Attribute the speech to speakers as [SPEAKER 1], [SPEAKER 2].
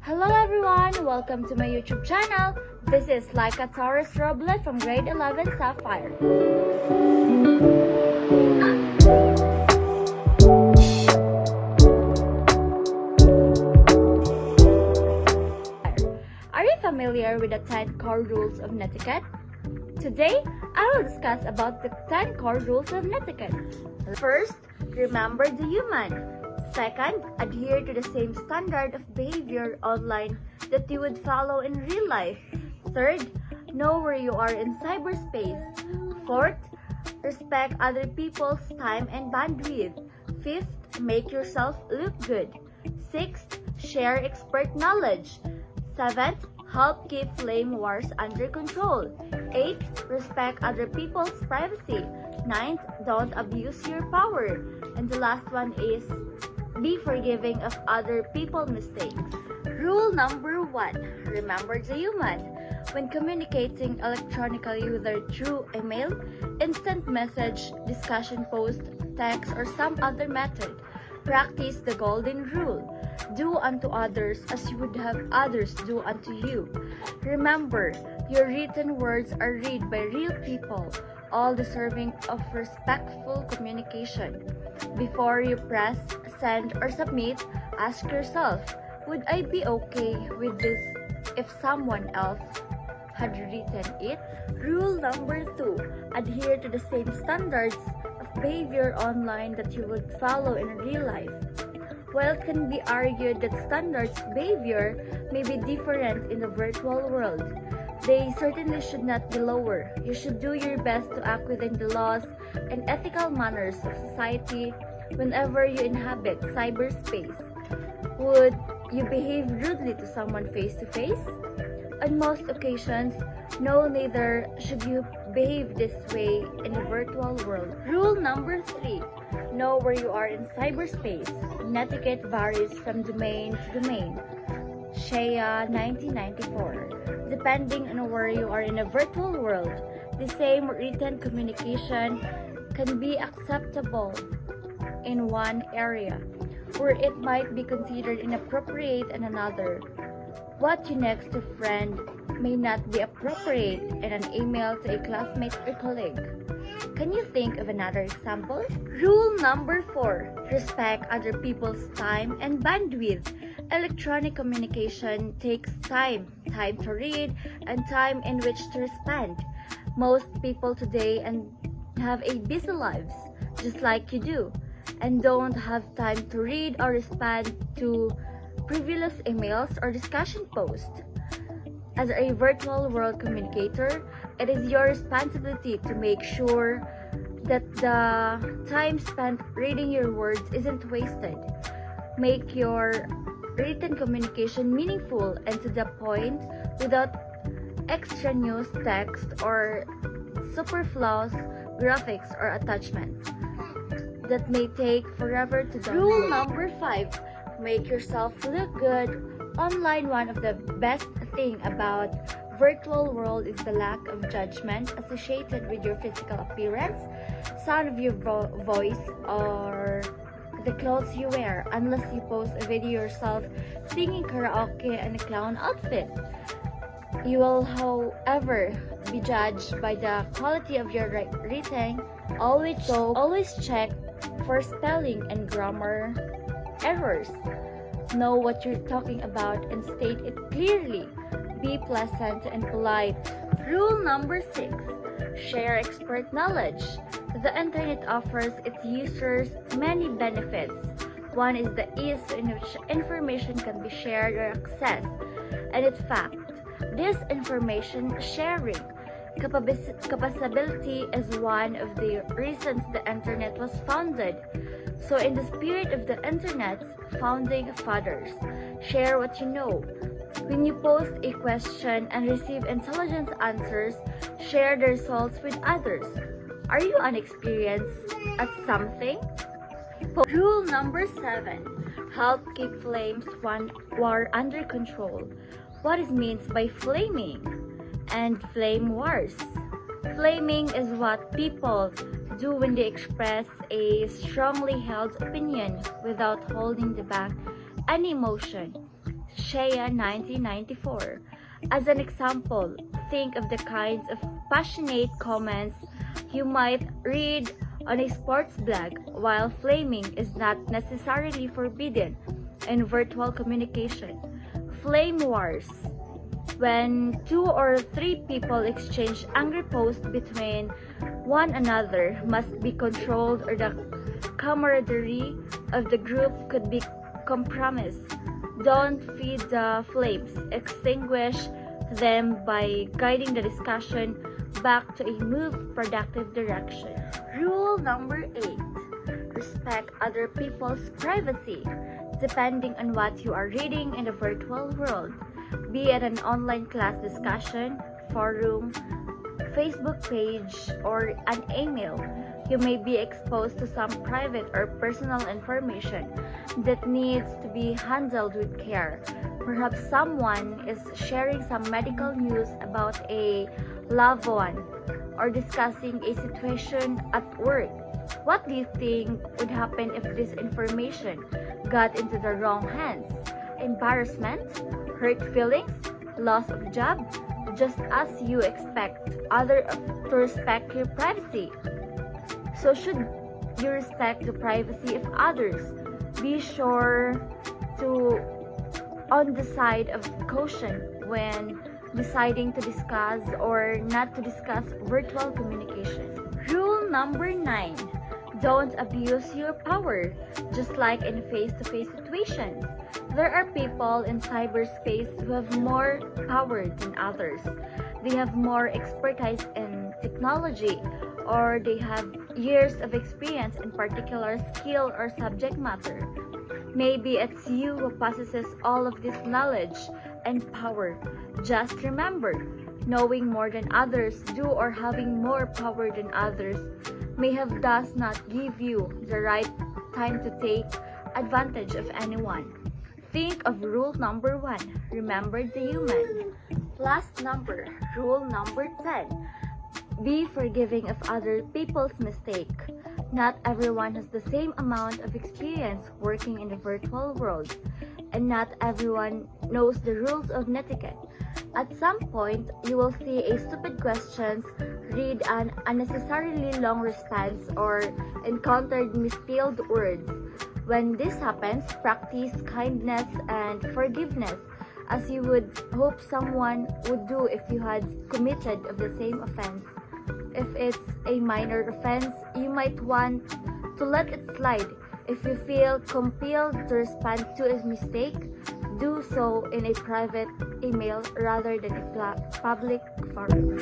[SPEAKER 1] Hello everyone! Welcome to my YouTube channel. This is Laika Taurus Roble from grade 11 Sapphire. Are you familiar with the 10 core rules of Netiquette? Today, I will discuss about the 10 core rules of Netiquette. First, remember the human. Second, adhere to the same standard of behavior online that you would follow in real life. Third, know where you are in cyberspace. Fourth, respect other people's time and bandwidth. Fifth, make yourself look good. Sixth, share expert knowledge. Seventh, help keep flame wars under control. Eighth, respect other people's privacy. Ninth, don't abuse your power. And the last one is be forgiving of other people's mistakes. Rule number 1. Remember the human. When communicating electronically, whether through email, instant message, discussion post, text, or some other method, practice the golden rule. Do unto others as you would have others do unto you. Remember, your written words are read by real people, all deserving of respectful communication. Before you press, send, or submit, ask yourself, would I be okay with this if someone else had written it? Rule number 2. Adhere to the same standards of behavior online that you would follow in real life. While it can be argued that standards of behavior may be different in the virtual world, they certainly should not be lower. You should do your best to act within the laws and ethical manners of society whenever you inhabit cyberspace. Would you behave rudely to someone face to face? On most occasions, no, neither should you behave this way in the virtual world. Rule number 3. Know where you are in cyberspace. Netiquette varies from domain to domain. Shea, 1994. Depending on where you are in a virtual world, the same written communication can be acceptable in one area, where it might be considered inappropriate in another. What you next to friend may not be appropriate in an email to a classmate or colleague. Can you think of another example? Rule number 4. Respect other people's time and bandwidth. Electronic communication takes time to read, and time in which to respond. Most people today have a busy lives, just like you do, and don't have time to read or respond to frivolous emails or discussion posts. As a virtual world communicator, it is your responsibility to make sure that the time spent reading your words isn't wasted. Make your written communication meaningful and to the point without extraneous text or superfluous graphics or attachments that may take forever to download. Rule number 5. Make yourself look good online. One of the best thing about virtual world is the lack of judgment associated with your physical appearance, sound of your voice, or the clothes you wear, unless you post a video yourself singing karaoke in a clown outfit. You will, however, be judged by the quality of your writing. Always check for spelling and grammar errors. Know what you're talking about and state it clearly. Be pleasant and polite. Rule number 6. Share expert knowledge. The internet offers its users many benefits. One is the ease in which information can be shared or accessed. And in fact, this information sharing capability is one of the reasons the internet was founded. So in the spirit of the internet's founding fathers, share what you know. When you post a question and receive intelligent answers, share the results with others. Are you inexperienced at something? Rule number 7. Help keep flames war under control. What is meant by flaming and flame wars? Flaming is what people do when they express a strongly held opinion without holding back any emotion. Shea 1994. As an example, think of the kinds of passionate comments you might read on a sports blog. While flaming is not necessarily forbidden in virtual communication, flame wars, when 2 or 3 people exchange angry posts between one another, must be controlled, or the camaraderie of the group could be compromised. Don't feed the flames. Extinguish them by guiding the discussion back to a more productive direction. Rule number 8. Respect other people's privacy. Depending on what you are reading in the virtual world, be it an online class discussion, forum, Facebook page, or an email, you may be exposed to some private or personal information that needs to be handled with care. Perhaps someone is sharing some medical news about a loved one or discussing a situation at work. What do you think would happen if this information got into the wrong hands? Embarrassment? Hurt feelings? Loss of job? Just as you expect others to respect your privacy, so should you respect the privacy of others. Be sure to on the side of caution when deciding to discuss or not to discuss virtual communication. Rule number 9. Don't abuse your power. Just like in face-to-face situations, there are people in cyberspace who have more power than others. They have more expertise in technology, or they have years of experience in particular skill or subject matter. Maybe it's you who possesses all of this knowledge and power. Just remember, knowing more than others do or having more power than others may have does not give you the right time to take advantage of anyone. Think of rule number 1. Remember the human. Last number, rule number 10. Be forgiving of other people's mistake. Not everyone has the same amount of experience working in the virtual world, and not everyone knows the rules of netiquette. At some point, you will see a stupid question, read an unnecessarily long response, or encountered misspelled words. When this happens, practice kindness and forgiveness as you would hope someone would do if you had committed of the same offense. If it's a minor offense, you might want to let it slide. If you feel compelled to respond to a mistake, do so in a private email rather than a public forum.